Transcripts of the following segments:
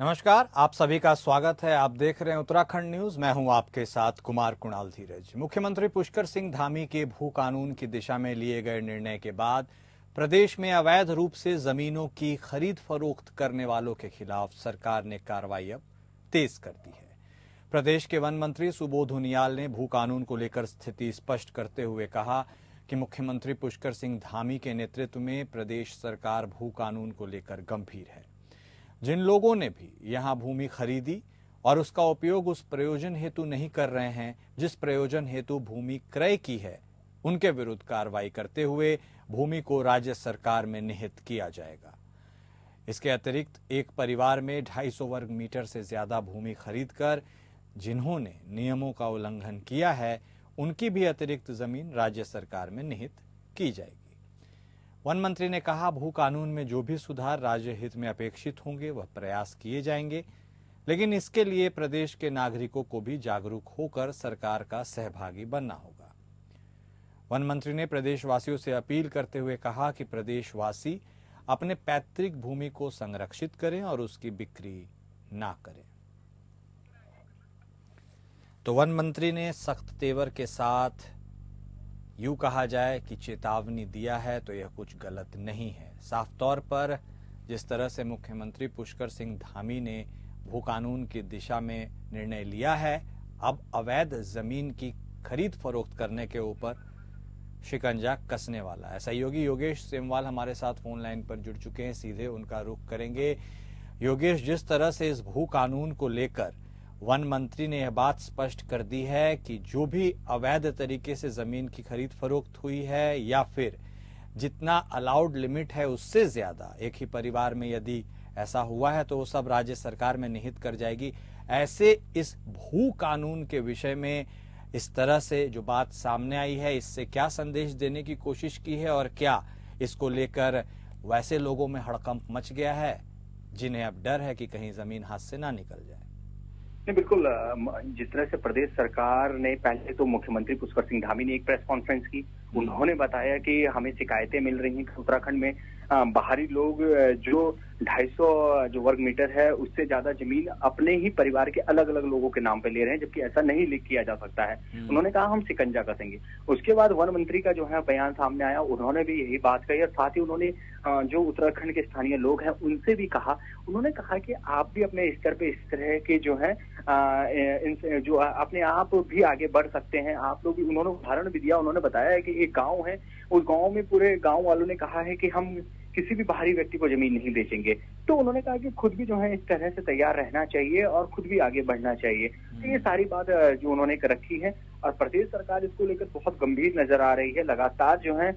नमस्कार, आप सभी का स्वागत है। आप देख रहे हैं उत्तराखंड न्यूज। मैं हूं आपके साथ कुमार कुणाल धीरज। मुख्यमंत्री पुष्कर सिंह धामी के भू कानून की दिशा में लिए गए निर्णय के बाद प्रदेश में अवैध रूप से जमीनों की खरीद फरोख्त करने वालों के खिलाफ सरकार ने कार्रवाई अब तेज कर दी है। प्रदेश के वन मंत्री सुबोध उनियाल ने भू कानून को लेकर स्थिति स्पष्ट करते हुए कहा कि मुख्यमंत्री पुष्कर सिंह धामी के नेतृत्व में प्रदेश सरकार भू कानून को लेकर गंभीर है। जिन लोगों ने भी यहां भूमि खरीदी और उसका उपयोग उस प्रयोजन हेतु नहीं कर रहे हैं जिस प्रयोजन हेतु भूमि क्रय की है, उनके विरुद्ध कार्रवाई करते हुए भूमि को राज्य सरकार में निहित किया जाएगा। इसके अतिरिक्त एक परिवार में 250 वर्ग मीटर से ज्यादा भूमि खरीदकर जिन्होंने नियमों का उल्लंघन किया है, उनकी भी अतिरिक्त जमीन राज्य सरकार में निहित की जाएगी। वन मंत्री ने कहा, भू कानून में जो भी सुधार राज्य हित में अपेक्षित होंगे वह प्रयास किए जाएंगे, लेकिन इसके लिए प्रदेश के नागरिकों को भी जागरूक होकर सरकार का सहभागी बनना होगा। वन मंत्री ने प्रदेशवासियों से अपील करते हुए कहा कि प्रदेशवासी अपने पैतृक भूमि को संरक्षित करें और उसकी बिक्री ना करें। तो वन मंत्री ने सख्त तेवर के साथ यूं कहा जाए कि चेतावनी दिया है तो यह कुछ गलत नहीं है। साफ तौर पर जिस तरह से मुख्यमंत्री पुष्कर सिंह धामी ने भू कानून की दिशा में निर्णय लिया है, अब अवैध जमीन की खरीद फरोख्त करने के ऊपर शिकंजा कसने वाला है। सहयोगी योगेश सेमवाल हमारे साथ फोन लाइन पर जुड़ चुके हैं, सीधे उनका रुख करेंगे। योगेश, जिस तरह से इस भू कानून को लेकर वन मंत्री ने यह बात स्पष्ट कर दी है कि जो भी अवैध तरीके से जमीन की खरीद फरोख्त हुई है या फिर जितना अलाउड लिमिट है उससे ज्यादा एक ही परिवार में यदि ऐसा हुआ है तो वो सब राज्य सरकार में निहित कर जाएगी। ऐसे इस भू कानून के विषय में इस तरह से जो बात सामने आई है, इससे क्या संदेश देने की कोशिश की है और क्या इसको लेकर वैसे लोगों में हड़कंप मच गया है जिन्हें अब डर है कि कहीं जमीन हाथ से ना निकल जाए? नहीं, बिल्कुल। जिस तरह से प्रदेश सरकार ने पहले तो मुख्यमंत्री पुष्कर सिंह धामी ने एक प्रेस कॉन्फ्रेंस की, उन्होंने बताया कि हमें शिकायतें मिल रही हैं कि उत्तराखंड में बाहरी लोग जो 250 जो वर्ग मीटर है उससे ज्यादा जमीन अपने ही परिवार के अलग अलग लोगों के नाम पे ले रहे हैं, जबकि ऐसा नहीं लिख किया जा सकता है। उन्होंने कहा हम शिकंजा कसेंगे। उसके बाद वन मंत्री का जो है बयान सामने आया, उन्होंने भी यही बात कही और साथ ही उन्होंने जो उत्तराखंड के स्थानीय लोग हैं उनसे भी कहा, उन्होंने कहा कि आप भी अपने स्तर पे इस तरह के जो है जो अपने आप भी आगे बढ़ सकते हैं। आप लोग भी, उन्होंने उदाहरण भी दिया, उन्होंने बताया है कि एक गांव है, उस गांव में पूरे गांव वालों ने कहा है कि हम किसी भी बाहरी व्यक्ति को जमीन नहीं बेचेंगे। तो उन्होंने कहा कि खुद भी जो है इस तरह से तैयार रहना चाहिए और खुद भी आगे बढ़ना चाहिए। तो ये सारी बात जो उन्होंने रखी है और प्रदेश सरकार इसको लेकर बहुत गंभीर नजर आ रही है। लगातार जो है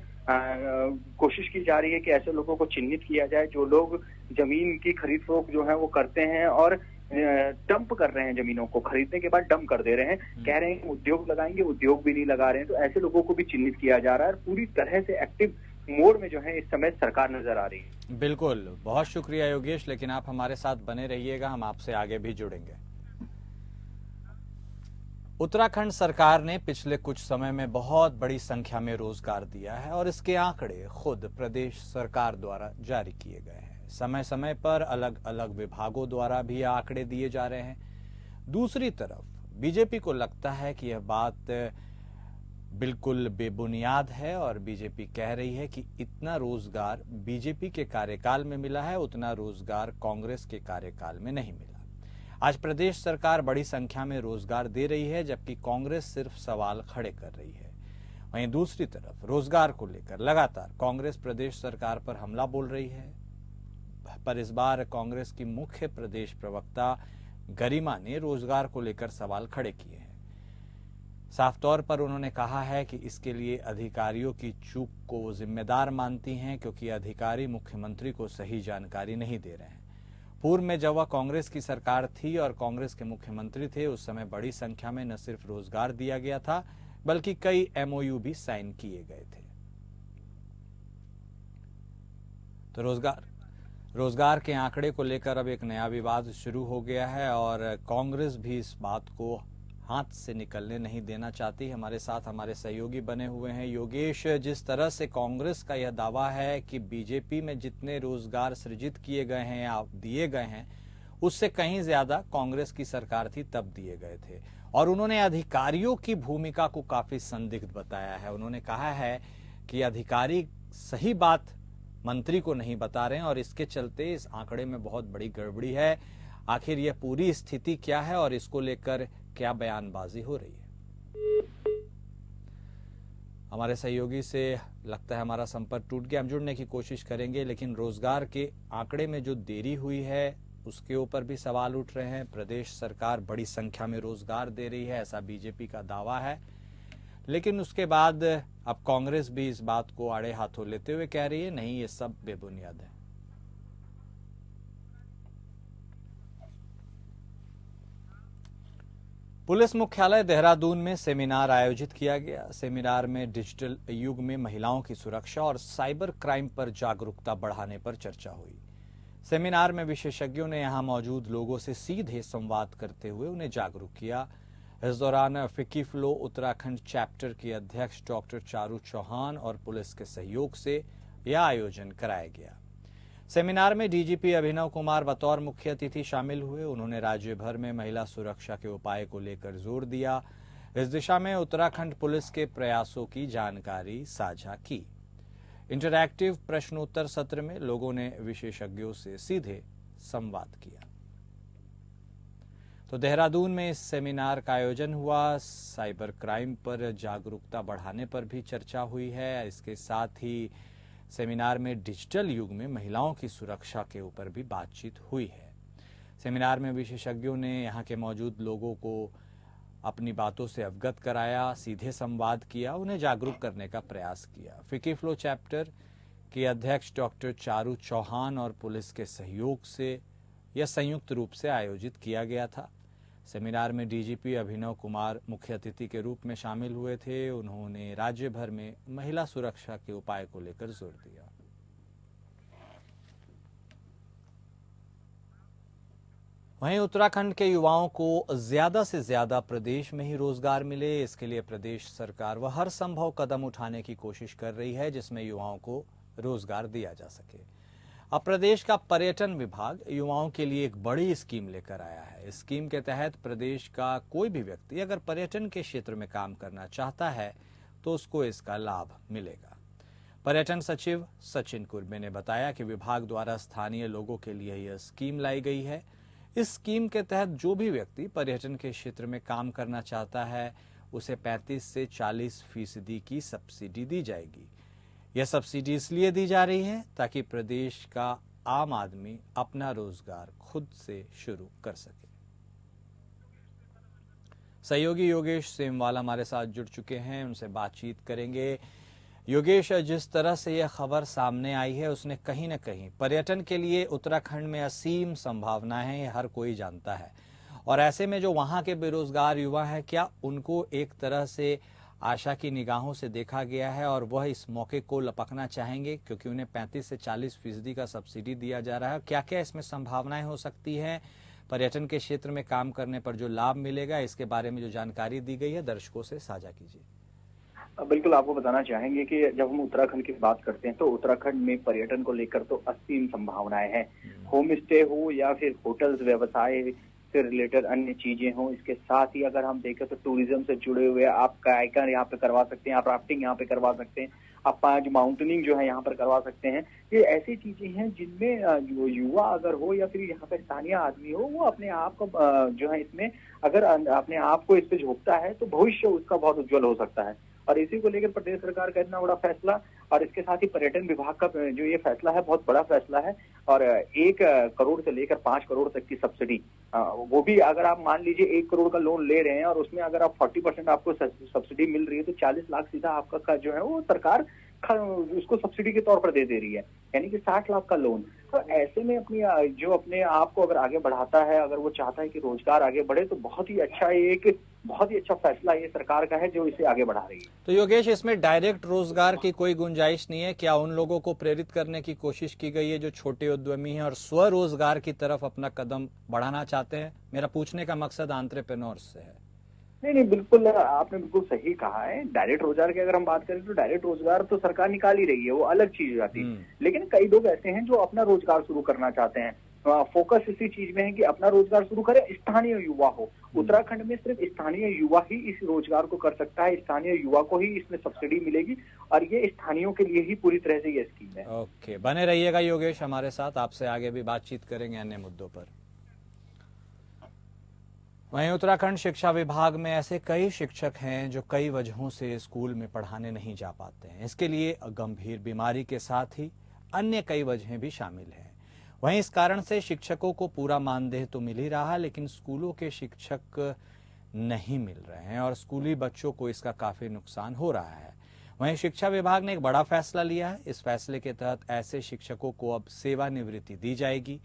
कोशिश की जा रही है कि ऐसे लोगों को चिन्हित किया जाए जो लोग जमीन की खरीद फरोख्त जो है वो करते हैं और डंप कर रहे हैं, जमीनों को खरीदने के बाद डंप कर दे रहे हैं, कह रहे हैं उद्योग लगाएंगे, उद्योग भी नहीं लगा रहे हैं। तो ऐसे लोगों को भी चिन्हित किया जा रहा है और पूरी तरह से एक्टिव मोड में जो है इस समय सरकार नजर आ रही है। बिल्कुल, बहुत शुक्रिया योगेश, लेकिन आप हमारे साथ बने रहिएगा, हम आपसे आगे भी जुड़ेंगे। उत्तराखंड सरकार ने पिछले कुछ समय में बहुत बड़ी संख्या में रोजगार दिया है और इसके आंकड़े खुद प्रदेश सरकार द्वारा जारी किए गए हैं। समय समय पर अलग अलग विभागों द्वारा भी आंकड़े दिए जा रहे हैं। दूसरी तरफ बीजेपी को लगता है कि यह बात बिल्कुल बेबुनियाद है और बीजेपी कह रही है कि इतना रोजगार बीजेपी के कार्यकाल में मिला है, उतना रोजगार कांग्रेस के कार्यकाल में नहीं मिला। आज प्रदेश सरकार बड़ी संख्या में रोजगार दे रही है, जबकि कांग्रेस सिर्फ सवाल खड़े कर रही है। वहीं दूसरी तरफ रोजगार को लेकर लगातार कांग्रेस प्रदेश सरकार पर हमला बोल रही है, पर इस बार कांग्रेस की मुख्य प्रदेश प्रवक्ता गरिमा ने रोजगार को लेकर सवाल खड़े किए हैं। साफ तौर पर उन्होंने कहा है कि इसके लिए अधिकारियों की चूक को वो जिम्मेदार मानती हैं, क्योंकि अधिकारी मुख्यमंत्री को सही जानकारी नहीं दे रहे हैं। पूर्व में जब वह कांग्रेस की सरकार थी और कांग्रेस के मुख्यमंत्री थे, उस समय बड़ी संख्या में न सिर्फ रोजगार दिया गया था बल्कि कई एमओयू भी साइन किए गए थे। तो रोजगार के आंकड़े को लेकर अब एक नया विवाद शुरू हो गया है और कांग्रेस भी इस बात को हाथ से निकलने नहीं देना चाहती। हमारे साथ हमारे सहयोगी बने हुए हैं योगेश। जिस तरह से कांग्रेस का यह दावा है कि बीजेपी में जितने रोजगार सृजित किए गए हैं या दिए गए हैं उससे कहीं ज्यादा कांग्रेस की सरकार थी तब दिए गए थे। और उन्होंने अधिकारियों की भूमिका को काफी संदिग्ध बताया है। उन्होंने कहा है कि अधिकारी सही बात मंत्री को नहीं बता रहे हैं और इसके चलते इस आंकड़े में बहुत बड़ी गड़बड़ी है। आखिर यह पूरी स्थिति क्या है और इसको लेकर क्या बयानबाजी हो रही है। हमारे सहयोगी से लगता है हमारा संपर्क टूट गया। हम जुड़ने की कोशिश करेंगे, लेकिन रोजगार के आंकड़े में जो देरी हुई है उसके ऊपर भी सवाल उठ रहे हैं। प्रदेश सरकार बड़ी संख्या में रोजगार दे रही है, ऐसा बीजेपी का दावा है, लेकिन उसके बाद अब कांग्रेस भी इस बात को आड़े हाथों लेते हुए कह रही है नहीं, ये सब बेबुनियाद है। पुलिस मुख्यालय देहरादून में सेमिनार आयोजित किया गया। सेमिनार में डिजिटल युग में महिलाओं की सुरक्षा और साइबर क्राइम पर जागरूकता बढ़ाने पर चर्चा हुई। सेमिनार में विशेषज्ञों ने यहां मौजूद लोगों से सीधे संवाद करते हुए उन्हें जागरूक किया। इस दौरान फिकीफ्लो उत्तराखंड चैप्टर के अध्यक्ष डॉक्टर चारू चौहान और पुलिस के सहयोग से यह आयोजन कराया गया। सेमिनार में डीजीपी अभिनव कुमार बतौर मुख्य अतिथि शामिल हुए। उन्होंने राज्य भर में महिला सुरक्षा के उपाय को लेकर जोर दिया। इस दिशा में उत्तराखंड पुलिस के प्रयासों की जानकारी साझा की। इंटरैक्टिव प्रश्नोत्तर सत्र में लोगों ने विशेषज्ञों से सीधे संवाद किया। तो देहरादून में इस सेमिनार का आयोजन हुआ। साइबर क्राइम पर जागरूकता बढ़ाने पर भी चर्चा हुई है। इसके साथ ही सेमिनार में डिजिटल युग में महिलाओं की सुरक्षा के ऊपर भी बातचीत हुई है। सेमिनार में विशेषज्ञों ने यहां के मौजूद लोगों को अपनी बातों से अवगत कराया, सीधे संवाद किया, उन्हें जागरूक करने का प्रयास किया। फिकीफ्लो चैप्टर के अध्यक्ष डॉक्टर चारू चौहान और पुलिस के सहयोग से यह संयुक्त रूप से आयोजित किया गया था। सेमिनार में डीजीपी अभिनव कुमार मुख्य अतिथि के रूप में शामिल हुए थे। उन्होंने राज्य भर में महिला सुरक्षा के उपाय को लेकर जोर दिया। वहीं उत्तराखंड के युवाओं को ज्यादा से ज्यादा प्रदेश में ही रोजगार मिले, इसके लिए प्रदेश सरकार वह हर संभव कदम उठाने की कोशिश कर रही है जिसमें युवाओं को रोजगार दिया जा सके। अब प्रदेश का पर्यटन विभाग युवाओं के लिए एक बड़ी स्कीम लेकर आया है। इस स्कीम के तहत प्रदेश का कोई भी व्यक्ति अगर पर्यटन के क्षेत्र में काम करना चाहता है तो उसको इसका लाभ मिलेगा। पर्यटन सचिव सचिन कुर्बे ने बताया कि विभाग द्वारा स्थानीय लोगों के लिए यह स्कीम लाई गई है। इस स्कीम के तहत जो भी व्यक्ति पर्यटन के क्षेत्र में काम करना चाहता है उसे 35 से 40% की सब्सिडी दी जाएगी। यह सब्सिडी इसलिए दी जा रही है ताकि प्रदेश का आम आदमी अपना रोजगार खुद से शुरू कर सके। सहयोगी योगेश सेमवाल हमारे साथ जुड़ चुके हैं, उनसे बातचीत करेंगे। योगेश, जिस तरह से यह खबर सामने आई है उसने कहीं न कहीं पर्यटन के लिए उत्तराखंड में असीम संभावनाएं हैं, हर कोई जानता है। और ऐसे में जो वहां के बेरोजगार युवा हैं, क्या उनको एक तरह से आशा की निगाहों से देखा गया है और वह इस मौके को लपकना चाहेंगे क्योंकि उन्हें 35 से 40% का सब्सिडी दिया जा रहा है? क्या क्या इसमें संभावनाएं हो सकती हैं? पर्यटन के क्षेत्र में काम करने पर जो लाभ मिलेगा, इसके बारे में जो जानकारी दी गई है दर्शकों से साझा कीजिए। बिल्कुल, आपको बताना चाहेंगे कि जब हम उत्तराखंड की बात करते हैं तो उत्तराखंड में पर्यटन को लेकर तो असीम संभावनाएं हैं। होम स्टे हो या फिर होटल्स व्यवसाय से रिलेटेड अन्य चीजें हों, इसके साथ ही अगर हम देखें तो टूरिज्म से जुड़े हुए आप कायाकर यहाँ पे करवा सकते हैं, आप राफ्टिंग यहाँ पे करवा सकते हैं, आप पांच माउंटेनिंग जो है यहाँ पर करवा सकते हैं। ये ऐसी चीजें हैं जिनमें जो युवा अगर हो या फिर यहाँ पे स्थानीय आदमी हो, वो अपने आप को जो है इसमें अगर अपने आप को इस पे झोंकता है तो भविष्य उसका बहुत उज्जवल हो सकता है। और इसी को लेकर प्रदेश सरकार का इतना बड़ा फैसला और इसके साथ ही पर्यटन विभाग का जो ये फैसला है बहुत बड़ा फैसला है। और 1 करोड़ से लेकर 5 करोड़ तक की सब्सिडी, वो भी अगर आप मान लीजिए 1 करोड़ का लोन ले रहे हैं और उसमें अगर आप 40% आपको सब्सिडी मिल रही है तो 40 लाख सीधा आपका जो है वो सरकार उसको सब्सिडी के तौर पर दे रही है, यानी कि 60 लाख का लोन। तो ऐसे में अपने आप को अगर आगे बढ़ाता है, अगर वो चाहता है कि रोजगार आगे बढ़े, तो बहुत ही अच्छा फैसला ये सरकार का है जो इसे आगे बढ़ा रही है। तो योगेश, इसमें डायरेक्ट रोजगार की कोई गुंजाइश नहीं है क्या? उन लोगों को प्रेरित करने की कोशिश की गई है जो छोटे उद्यमी हैं और स्वरोजगार की तरफ अपना कदम बढ़ाना चाहते हैं? मेरा पूछने का मकसद एंटरप्रेन्योर्स से है। नहीं, बिल्कुल आपने बिल्कुल सही कहा है। डायरेक्ट रोजगार की अगर हम बात करें तो डायरेक्ट रोजगार तो सरकार निकाल ही रही है, वो अलग चीज हो जाती है। लेकिन कई लोग ऐसे हैं जो अपना रोजगार शुरू करना चाहते हैं। फोकस इसी चीज में है कि अपना रोजगार शुरू करे, स्थानीय युवा हो। उत्तराखंड में सिर्फ स्थानीय युवा ही इस रोजगार को कर सकता है, स्थानीय युवा को ही इसमें सब्सिडी मिलेगी और ये स्थानीयों के लिए ही पूरी तरह से ये स्कीम है। ओके, बने रहिएगा योगेश हमारे साथ, आपसे आगे भी बातचीत करेंगे अन्य मुद्दों पर। वहीं उत्तराखंड शिक्षा विभाग में ऐसे कई शिक्षक हैं जो कई वजहों से स्कूल में पढ़ाने नहीं जा पाते हैं। इसके लिए गंभीर बीमारी के साथ ही अन्य कई वजहें भी शामिल हैं। वहीं इस कारण से शिक्षकों को पूरा मानदेय तो मिल ही रहा है, लेकिन स्कूलों के शिक्षक नहीं मिल रहे हैं और स्कूली बच्चों को इसका काफी नुकसान हो रहा है। वहीं शिक्षा विभाग ने एक बड़ा फैसला लिया है। इस फैसले के तहत ऐसे शिक्षकों को अब सेवानिवृत्ति दी जाएगी।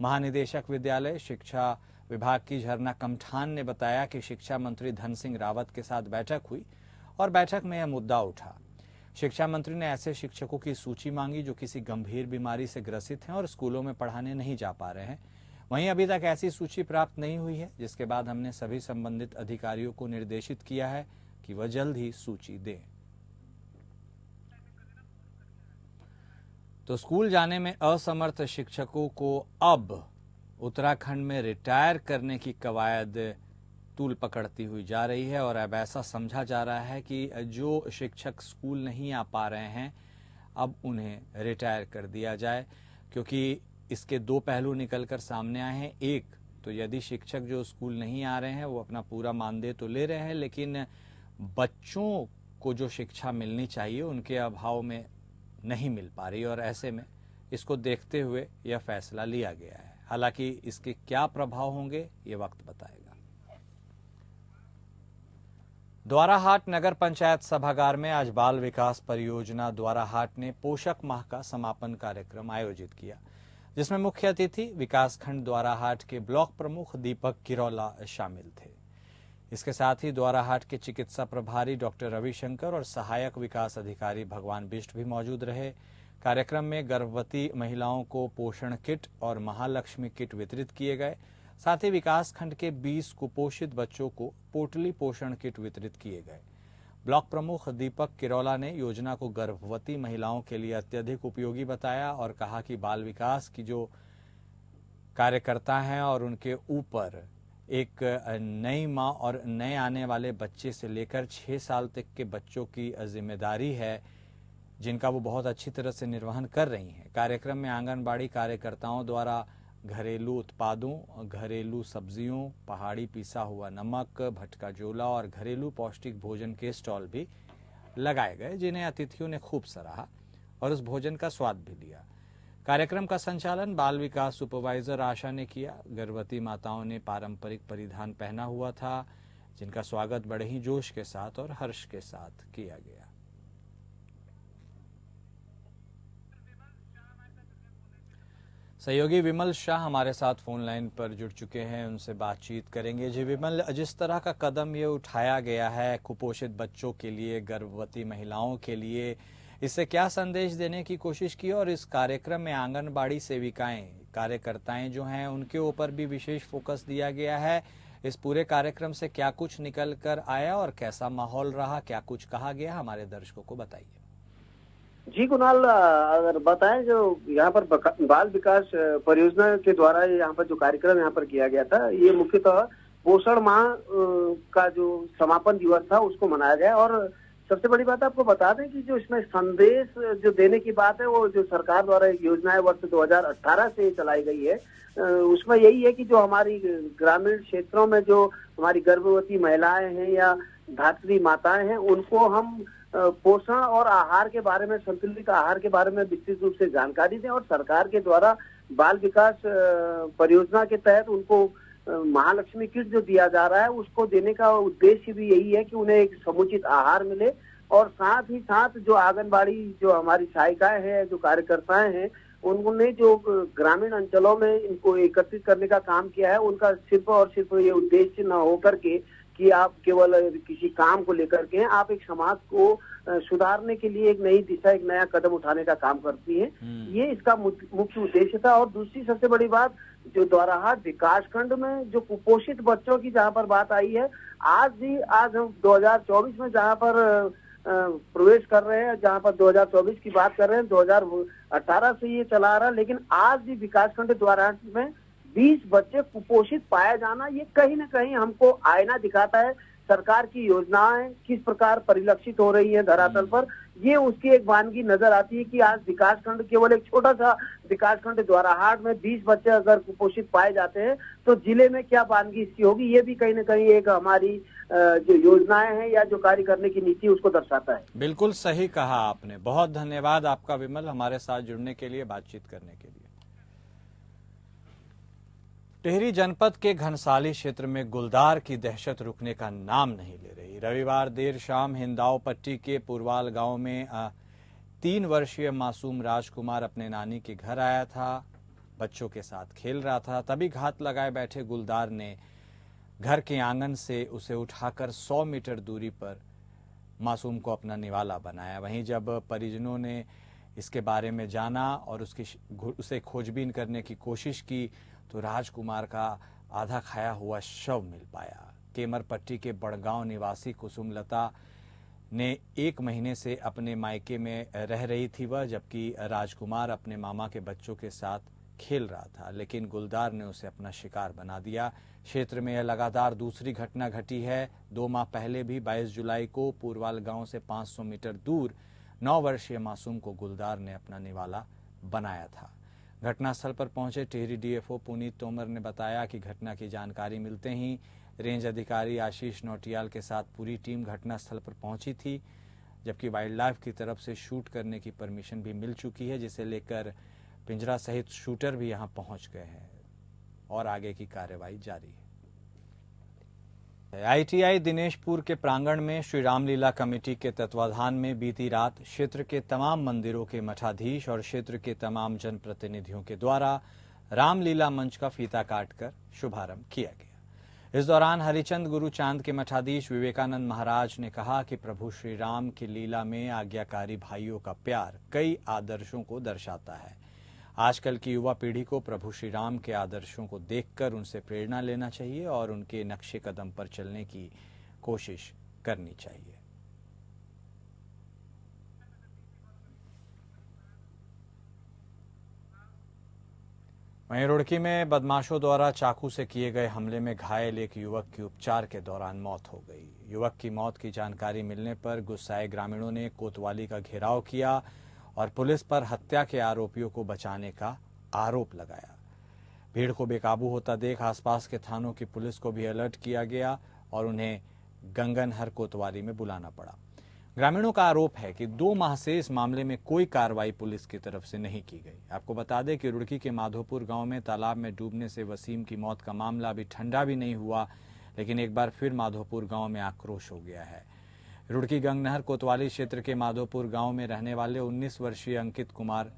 महानिदेशक विद्यालय शिक्षा विभाग की झरना कमठान ने बताया कि शिक्षा मंत्री धन सिंह रावत के साथ बैठक हुई और बैठक में यह मुद्दा उठा। शिक्षा मंत्री ने ऐसे शिक्षकों की सूची मांगी जो किसी गंभीर बीमारी से ग्रसित हैं और स्कूलों में पढ़ाने नहीं जा पा रहे हैं। वहीं अभी तक ऐसी सूची प्राप्त नहीं हुई है, जिसके बाद हमने सभी संबंधित अधिकारियों को निर्देशित किया है कि वह जल्द ही सूची दें। तो स्कूल जाने में असमर्थ शिक्षकों को अब उत्तराखंड में रिटायर करने की कवायद तूल पकड़ती हुई जा रही है और अब ऐसा समझा जा रहा है कि जो शिक्षक स्कूल नहीं आ पा रहे हैं अब उन्हें रिटायर कर दिया जाए, क्योंकि इसके दो पहलू निकलकर सामने आए हैं। एक तो यदि शिक्षक जो स्कूल नहीं आ रहे हैं वो अपना पूरा मानदेय तो ले रहे हैं, लेकिन बच्चों को जो शिक्षा मिलनी चाहिए उनके अभाव में नहीं मिल पा रही और ऐसे में इसको देखते हुए यह फैसला लिया गया है। हालांकि इसके क्या प्रभाव होंगे ये वक्त बताएगा। द्वाराहाट नगर पंचायत सभागार में आज बाल विकास परियोजना द्वाराहाट ने पोषक माह का समापन कार्यक्रम आयोजित किया, जिसमें मुख्य अतिथि विकासखंड द्वाराहाट के ब्लॉक प्रमुख दीपक किरौला शामिल थे। इसके साथ ही द्वाराहाट के चिकित्सा प्रभारी डॉक्टर रविशंकर और सहायक विकास अधिकारी भगवान बिष्ट भी मौजूद रहे। कार्यक्रम में गर्भवती महिलाओं को पोषण किट और महालक्ष्मी किट वितरित किए गए। साथ ही विकासखंड के 20 कुपोषित बच्चों को पोटली पोषण किट वितरित किए गए। ब्लॉक प्रमुख दीपक किरौला ने योजना को गर्भवती महिलाओं के लिए अत्यधिक उपयोगी बताया और कहा कि बाल विकास की जो कार्यकर्ता हैं और उनके ऊपर एक नई मां और नए आने वाले बच्चे से लेकर 6 साल तक के बच्चों की जिम्मेदारी है, जिनका वो बहुत अच्छी तरह से निर्वहन कर रही हैं। कार्यक्रम में आंगनबाड़ी कार्यकर्ताओं द्वारा घरेलू उत्पादों, घरेलू सब्जियों, पहाड़ी पिसा हुआ नमक, भटका जोला और घरेलू पौष्टिक भोजन के स्टॉल भी लगाए गए, जिन्हें अतिथियों ने खूब सराहा और उस भोजन का स्वाद भी लिया। कार्यक्रम का संचालन बाल विकास सुपरवाइजर आशा ने किया। गर्भवती माताओं ने पारंपरिक परिधान पहना हुआ था, जिनका स्वागत बड़े ही जोश के साथ और हर्ष के साथ किया गया। सहयोगी विमल शाह हमारे साथ फोन लाइन पर जुड़ चुके हैं, उनसे बातचीत करेंगे। जी विमल, जिस तरह का कदम ये उठाया गया है कुपोषित बच्चों के लिए, गर्भवती महिलाओं के लिए, इससे क्या संदेश देने की कोशिश की और इस कार्यक्रम में आंगनबाड़ी सेविकाएं, कार्यकर्ताएं जो हैं उनके ऊपर भी विशेष फोकस दिया गया है। इस पूरे कार्यक्रम से क्या कुछ निकल कर आया और कैसा माहौल रहा, क्या कुछ कहा गया, हमारे दर्शकों को बताइए। जी कुणाल, अगर बताएं जो यहाँ पर बाल विकास परियोजना के द्वारा यहाँ पर जो कार्यक्रम यहाँ पर किया गया था, ये मुख्यतः पोषण माह का जो समापन दिवस था उसको मनाया गया। और सबसे बड़ी बात आपको बता दें कि जो इसमें संदेश जो देने की बात है वो जो सरकार द्वारा एक योजना है वर्ष 2018 से चलाई गई है, उसमें यही है कि जो हमारी ग्रामीण क्षेत्रों में जो हमारी गर्भवती महिलाएं हैं या धात्री माताएं हैं उनको हम पोषण और आहार के बारे में, संतुलित आहार के बारे में विस्तृत रूप से जानकारी दें और सरकार के द्वारा बाल विकास परियोजना के तहत उनको महालक्ष्मी किट जो दिया जा रहा है उसको देने का उद्देश्य भी यही है कि उन्हें एक समुचित आहार मिले और साथ ही साथ जो आंगनबाड़ी जो हमारी सहायिकाएं हैं, जो कार्यकर्ताएं हैं, उन्होंने जो ग्रामीण अंचलों में इनको एकत्रित करने का काम किया है, उनका सिर्फ और सिर्फ ये उद्देश्य न होकर के कि आप केवल किसी काम को लेकर के आप एक समाज को सुधारने के लिए एक नई दिशा, एक नया कदम उठाने का काम करती है। ये इसका मुख्य उद्देश्य था। और दूसरी सबसे बड़ी बात, जो द्वाराहाट विकासखंड में जो कुपोषित बच्चों की जहाँ पर बात आई है, आज हम 2024 में जहाँ पर प्रवेश कर रहे हैं, जहां पर 2024 की बात कर रहे हैं, 2018 से ये चला आ रहा है। लेकिन आज भी विकासखंड द्वारा में 20 बच्चे कुपोषित पाया जाना, ये कहीं ना कहीं हमको आईना दिखाता है सरकार की योजनाएं किस प्रकार परिलक्षित हो रही है धरातल पर। ये उसकी एक वानगी नजर आती है कि आज विकासखंड, केवल एक छोटा सा विकासखंड द्वाराहाट में 20 बच्चे अगर कुपोषित पाए जाते हैं तो जिले में क्या वानगी इसकी होगी। ये भी कहीं ना कहीं एक हमारी जो योजनाएं हैं या जो कार्य करने की नीति उसको दर्शाता है। बिल्कुल सही कहा आपने। बहुत धन्यवाद आपका विमल, हमारे साथ जुड़ने के लिए, बातचीत करने के लिए। टिहरी जनपद के घनसाली क्षेत्र में गुलदार की दहशत रुकने का नाम नहीं ले रही। रविवार देर शाम हिंदाव पट्टी के पुरवाल गांव में 3 वर्षीय मासूम राजकुमार अपने नानी के घर आया था, बच्चों के साथ खेल रहा था। तभी घात लगाए बैठे गुलदार ने घर के आंगन से उसे उठाकर 100 मीटर दूरी पर मासूम को अपना निवाला बनाया। वहीं जब परिजनों ने इसके बारे में जाना और उसे खोजबीन करने की कोशिश की तो राजकुमार का आधा खाया हुआ शव मिल पाया। केमर पट्टी के बड़गांव निवासी कुसुमलता ने 1 महीने से अपने मायके में रह रही थी वह, जबकि राजकुमार अपने मामा के बच्चों के साथ खेल रहा था, लेकिन गुलदार ने उसे अपना शिकार बना दिया। क्षेत्र में यह लगातार दूसरी घटना घटी है। 2 माह पहले भी 22 जुलाई को पुरवाल गांव से 500 मीटर दूर 9 वर्षीय मासूम को गुलदार ने अपना निवाला बनाया था। घटनास्थल पर पहुंचे टिहरी डीएफओ पुनीत तोमर ने बताया कि घटना की जानकारी मिलते ही रेंज अधिकारी आशीष नौटियाल के साथ पूरी टीम घटनास्थल पर पहुंची थी, जबकि वाइल्ड लाइफ की तरफ से शूट करने की परमिशन भी मिल चुकी है, जिसे लेकर पिंजरा सहित शूटर भी यहां पहुंच गए हैं और आगे की कार्रवाई जारी है। आईटीआई दिनेशपुर के प्रांगण में श्री रामलीला कमेटी के तत्वाधान में बीती रात क्षेत्र के तमाम मंदिरों के मठाधीश और क्षेत्र के तमाम जनप्रतिनिधियों के द्वारा रामलीला मंच का फीता काटकर शुभारंभ किया गया। इस दौरान हरिचंद गुरु चांद के मठाधीश विवेकानंद महाराज ने कहा कि प्रभु श्री राम की लीला में आज्ञाकारी भाइयों का प्यार कई आदर्शों को दर्शाता है। आजकल की युवा पीढ़ी को प्रभु श्री राम के आदर्शों को देखकर उनसे प्रेरणा लेना चाहिए और उनके नक्शे कदम पर चलने की कोशिश करनी चाहिए। वहीं रुड़की में बदमाशों द्वारा चाकू से किए गए हमले में घायल एक युवक की उपचार के दौरान मौत हो गई। युवक की मौत की जानकारी मिलने पर गुस्साए ग्रामीणों ने कोतवाली का घेराव किया और पुलिस पर हत्या के आरोपियों को बचाने का आरोप लगाया। भीड़ को बेकाबू होता देख आसपास के थानों की पुलिस को भी अलर्ट किया गया और उन्हें गंगनहर कोतवाली में बुलाना पड़ा। ग्रामीणों का आरोप है कि 2 माह से इस मामले में कोई कार्रवाई पुलिस की तरफ से नहीं की गई। आपको बता दें कि रुड़की के माधोपुर गांव में तालाब में डूबने से वसीम की मौत का मामला अभी ठंडा भी नहीं हुआ, लेकिन एक बार फिर माधोपुर गांव में आक्रोश हो गया है। रुड़की गंगनहर कोतवाली क्षेत्र के माधोपुर गांव में रहने वाले 19 वर्षीय अंकित कुमार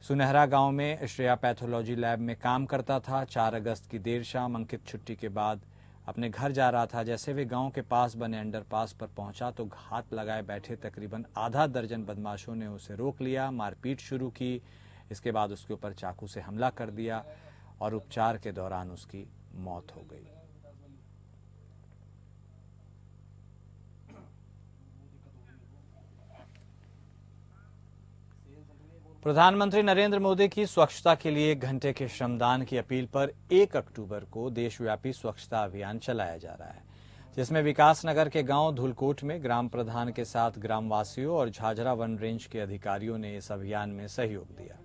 सुनहरा गांव में श्रेया पैथोलॉजी लैब में काम करता था। 4 अगस्त की देर शाम अंकित छुट्टी के बाद अपने घर जा रहा था। जैसे वे गांव के पास बने अंडरपास पर पहुंचा तो घात लगाए बैठे तकरीबन आधा दर्जन बदमाशों ने उसे रोक लिया, मारपीट शुरू की। इसके बाद उसके ऊपर चाकू से हमला कर दिया और उपचार के दौरान उसकी मौत हो गई। प्रधानमंत्री नरेंद्र मोदी की स्वच्छता के लिए 1 घंटे के श्रमदान की अपील पर 1 अक्टूबर को देशव्यापी स्वच्छता अभियान चलाया जा रहा है, जिसमें विकासनगर के गांव धुलकोट में ग्राम प्रधान के साथ ग्रामवासियों और झाझरा वन रेंज के अधिकारियों ने इस अभियान में सहयोग दिया।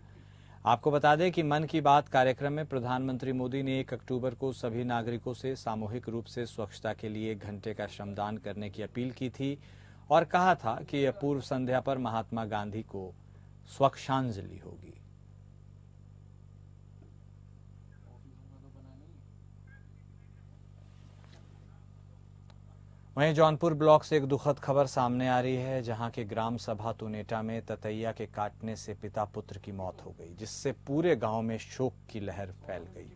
आपको बता दें कि मन की बात कार्यक्रम में प्रधानमंत्री मोदी ने 1 अक्टूबर को सभी नागरिकों से सामूहिक रूप से स्वच्छता के लिए 1 घंटे का श्रमदान करने की अपील की थी और कहा था कि यह पूर्व संध्या पर महात्मा गांधी को स्वच्छांजलि होगी। वहीं जौनपुर ब्लॉक से एक दुखद खबर सामने आ रही है, जहां के ग्राम सभा तुनेटा में ततैया के काटने से पिता पुत्र की मौत हो गई, जिससे पूरे गांव में शोक की लहर फैल गई।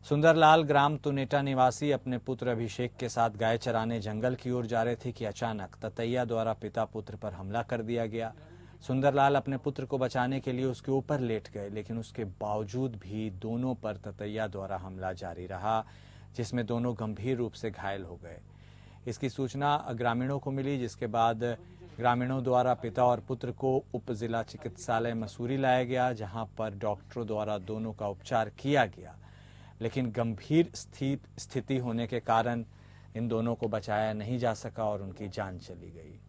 सुंदरलाल ग्राम तुनेटा निवासी अपने पुत्र अभिषेक के साथ गाय चराने जंगल की ओर जा रहे थे कि अचानक ततैया द्वारा पिता पुत्र पर हमला कर दिया गया। सुंदरलाल अपने पुत्र को बचाने के लिए उसके ऊपर लेट गए, लेकिन उसके बावजूद भी दोनों पर ततैया द्वारा हमला जारी रहा, जिसमें दोनों गंभीर रूप से घायल हो गए। इसकी सूचना ग्रामीणों को मिली, जिसके बाद ग्रामीणों द्वारा पिता और पुत्र को उप जिला चिकित्सालय मसूरी लाया गया, जहां पर डॉक्टरों द्वारा दोनों का उपचार किया गया, लेकिन गंभीर स्थिति होने के कारण इन दोनों को बचाया नहीं जा सका और उनकी जान चली गई।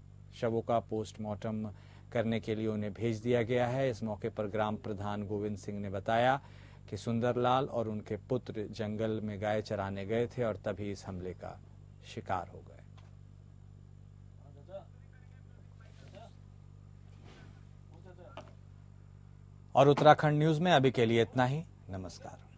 शवों का पोस्टमार्टम करने के लिए उन्हें भेज दिया गया है। इस मौके पर ग्राम प्रधान गोविंद सिंह ने बताया कि सुंदरलाल और उनके पुत्र जंगल में गाय चराने गए थे और तभी इस हमले का शिकार हो गए। और उत्तराखंड न्यूज में अभी के लिए इतना ही। नमस्कार।